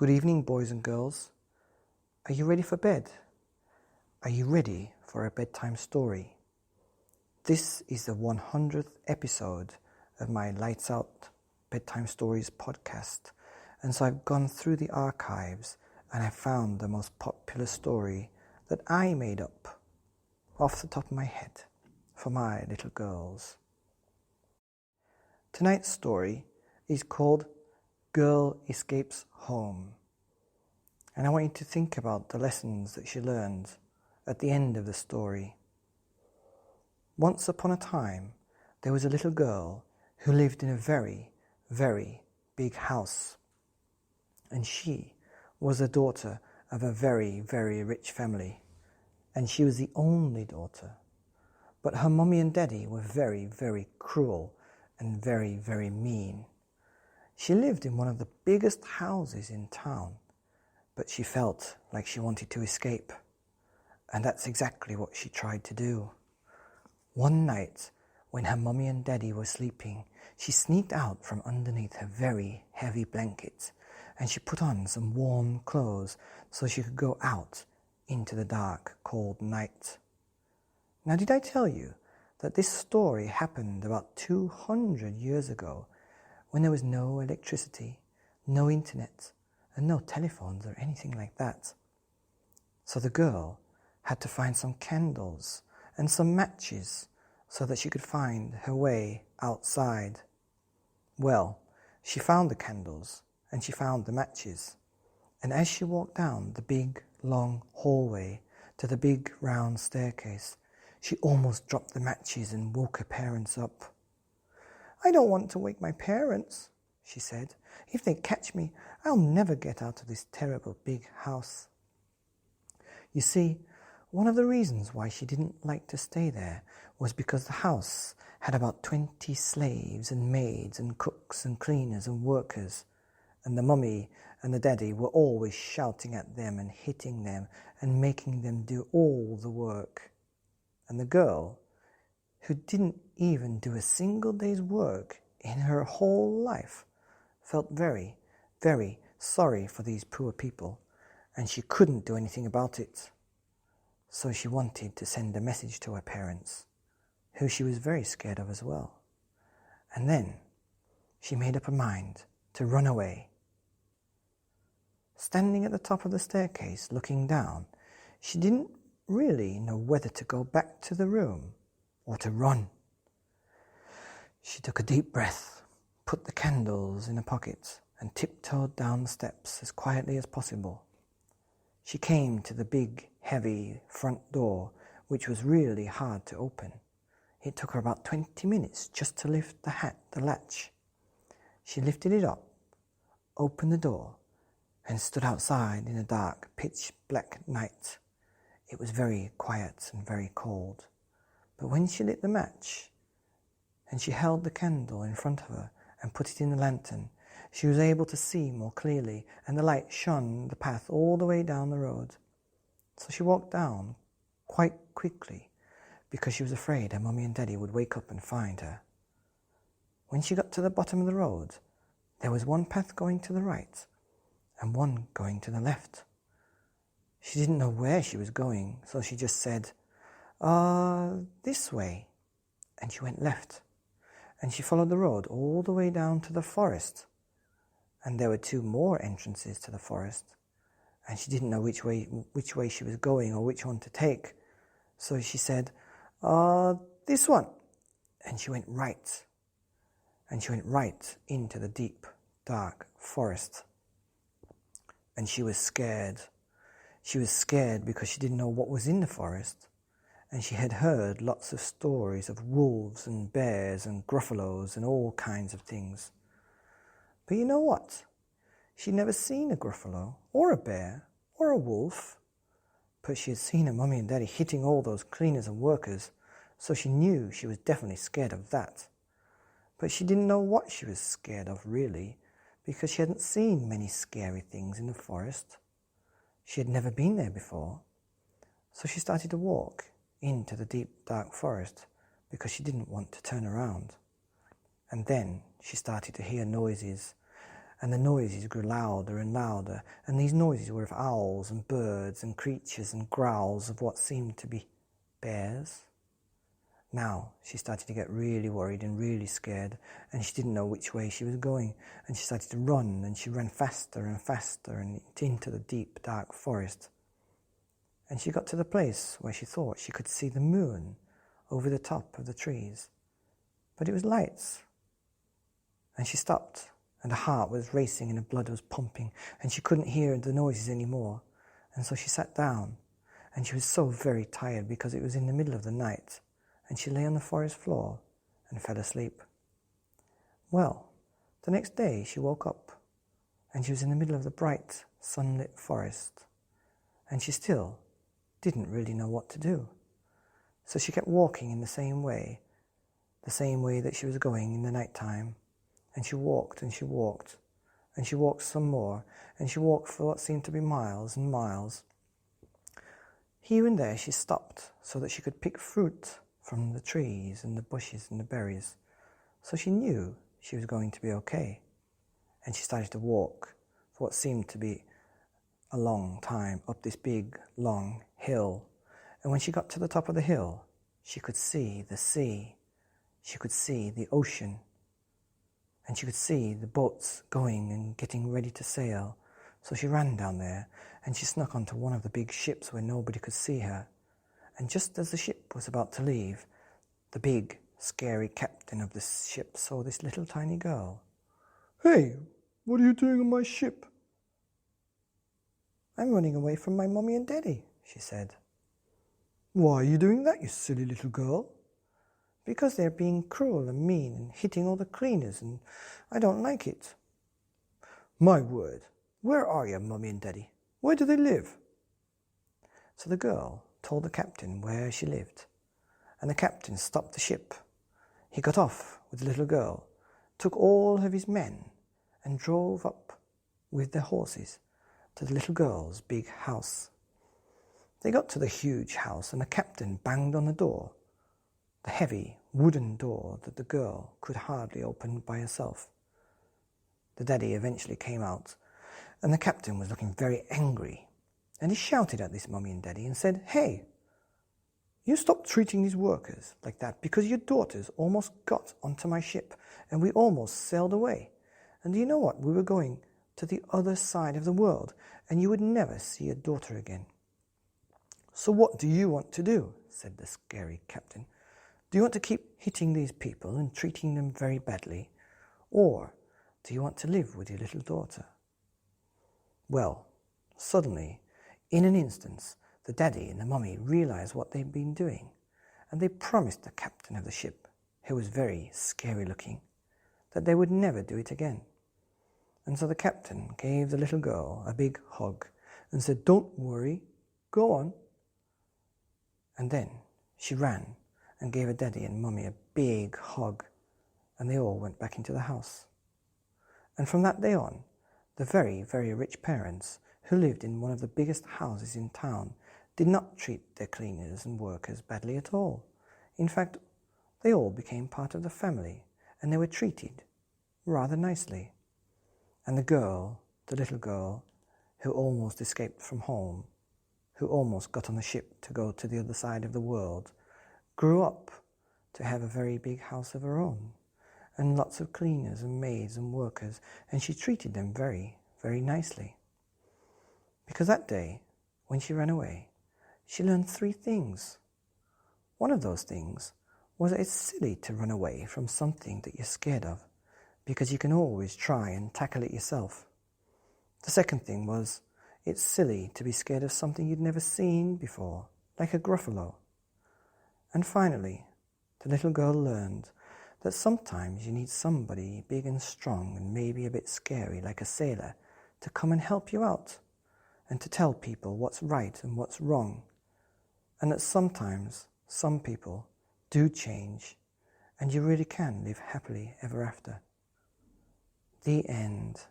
Good evening, boys and girls. Are you ready for bed? Are you ready for a bedtime story? This is the 100th episode of my Lights Out Bedtime Stories podcast, and so I've gone through the archives and I found the most popular story that I made up off the top of my head for my little girls. Tonight's story is called Girl Escapes Home, and I want you to think about the lessons that she learned at the end of the story. Once upon a time, there was a little girl who lived in a very, very big house, and she was the daughter of a very, very rich family, and she was the only daughter. But her mommy and daddy were very, very cruel and very, very mean. She lived in one of the biggest houses in town, but she felt like she wanted to escape, and that's exactly what she tried to do. One night, when her mommy and daddy were sleeping, she sneaked out from underneath her very heavy blanket, and she put on some warm clothes so she could go out into the dark, cold night. Now, did I tell you that this story happened about 200 years ago, when there was no electricity, no internet, and no telephones or anything like that? So the girl had to find some candles and some matches so that she could find her way outside. Well, she found the candles and she found the matches, and as she walked down the big, long hallway to the big, round staircase, she almost dropped the matches and woke her parents up. "I don't want to wake my parents," she said. "If they catch me, I'll never get out of this terrible big house." You see, one of the reasons why she didn't like to stay there was because the house had about 20 slaves and maids and cooks and cleaners and workers, and the mummy and the daddy were always shouting at them and hitting them and making them do all the work. And the girl, who didn't even do a single day's work in her whole life, felt very, very sorry for these poor people, and she couldn't do anything about it. So she wanted to send a message to her parents, who she was very scared of as well. And then she made up her mind to run away. Standing at the top of the staircase looking down, she didn't really know whether to go back to the room or to run. She took a deep breath, put the candles in a pocket, and tiptoed down the steps as quietly as possible. She came to the big, heavy front door, which was really hard to open. It took her about 20 minutes just to lift the latch. She lifted it up, opened the door, and stood outside in a dark, pitch-black night. It was very quiet and very cold. But when she lit the match, and she held the candle in front of her and put it in the lantern, she was able to see more clearly, and the light shone the path all the way down the road. So she walked down quite quickly, because she was afraid her mummy and daddy would wake up and find her. When she got to the bottom of the road, there was one path going to the right and one going to the left. She didn't know where she was going, so she just said, "This way." And she went left, and she followed the road all the way down to the forest. And there were 2 more entrances to the forest, and she didn't know which way she was going or which one to take. So she said, "This one." And she went right. And she went right into the deep, dark forest. And she was scared. She was scared because she didn't know what was in the forest, and she had heard lots of stories of wolves and bears and gruffalos and all kinds of things. But you know what? She'd never seen a gruffalo or a bear or a wolf, but she had seen her mummy and daddy hitting all those cleaners and workers, so she knew she was definitely scared of that. But she didn't know what she was scared of really, because she hadn't seen many scary things in the forest. She had never been there before, so she started to walk into the deep, dark forest because she didn't want to turn around. And then she started to hear noises, and the noises grew louder and louder, and these noises were of owls and birds and creatures and growls of what seemed to be bears. Now she started to get really worried and really scared, and she didn't know which way she was going, and she started to run, and she ran faster and faster and into the deep, dark forest. And she got to the place where she thought she could see the moon over the top of the trees, but it was lights. And she stopped, and her heart was racing and her blood was pumping, and she couldn't hear the noises anymore. And so she sat down, and she was so very tired because it was in the middle of the night, and she lay on the forest floor and fell asleep. Well, the next day she woke up, and she was in the middle of the bright, sunlit forest, and she still didn't really know what to do. So she kept walking in the same way that she was going in the night time. And she walked and she walked, and she walked some more, and she walked for what seemed to be miles and miles. Here and there she stopped so that she could pick fruit from the trees and the bushes and the berries. So she knew she was going to be okay. And she started to walk for what seemed to be a long time up this big, long hill. And when she got to the top of the hill, she could see the sea. She could see the ocean. And she could see the boats going and getting ready to sail. So she ran down there, and she snuck onto one of the big ships where nobody could see her. And just as the ship was about to leave, the big, scary captain of the ship saw this little tiny girl. "Hey, what are you doing on my ship?" "I'm running away from my mommy and daddy," she said. "Why are you doing that, you silly little girl?" "Because they're being cruel and mean and hitting all the cleaners, and I don't like it." "My word, where are your mummy and daddy? Where do they live?" So the girl told the captain where she lived, and the captain stopped the ship. He got off with the little girl, took all of his men, and drove up with the horses to the little girl's big house. They got to the huge house, and the captain banged on the door, the heavy wooden door that the girl could hardly open by herself. The daddy eventually came out, and the captain was looking very angry, and he shouted at this mummy and daddy and said, "Hey, you stop treating these workers like that, because your daughters almost got onto my ship, and we almost sailed away. And do you know what? We were going to the other side of the world, and you would never see your daughter again." "So what do you want to do?" said the scary captain. "Do you want to keep hitting these people and treating them very badly? Or do you want to live with your little daughter?" Well, suddenly, in an instant, the daddy and the mummy realized what they'd been doing, and they promised the captain of the ship, who was very scary looking, that they would never do it again. And so the captain gave the little girl a big hug and said, "Don't worry, go on." And then she ran and gave her daddy and mummy a big hug, and they all went back into the house. And from that day on, the very, very rich parents, who lived in one of the biggest houses in town, did not treat their cleaners and workers badly at all. In fact, they all became part of the family, and they were treated rather nicely. And the little girl, who almost escaped from home, who almost got on the ship to go to the other side of the world, grew up to have a very big house of her own, and lots of cleaners and maids and workers, and she treated them very, very nicely. Because that day, when she ran away, she learned 3 things. One of those things was that it's silly to run away from something that you're scared of, because you can always try and tackle it yourself. The second thing was, it's silly to be scared of something you'd never seen before, like a gruffalo. And finally, the little girl learned that sometimes you need somebody big and strong and maybe a bit scary, like a sailor, to come and help you out, and to tell people what's right and what's wrong, and that sometimes some people do change, and you really can live happily ever after. The end.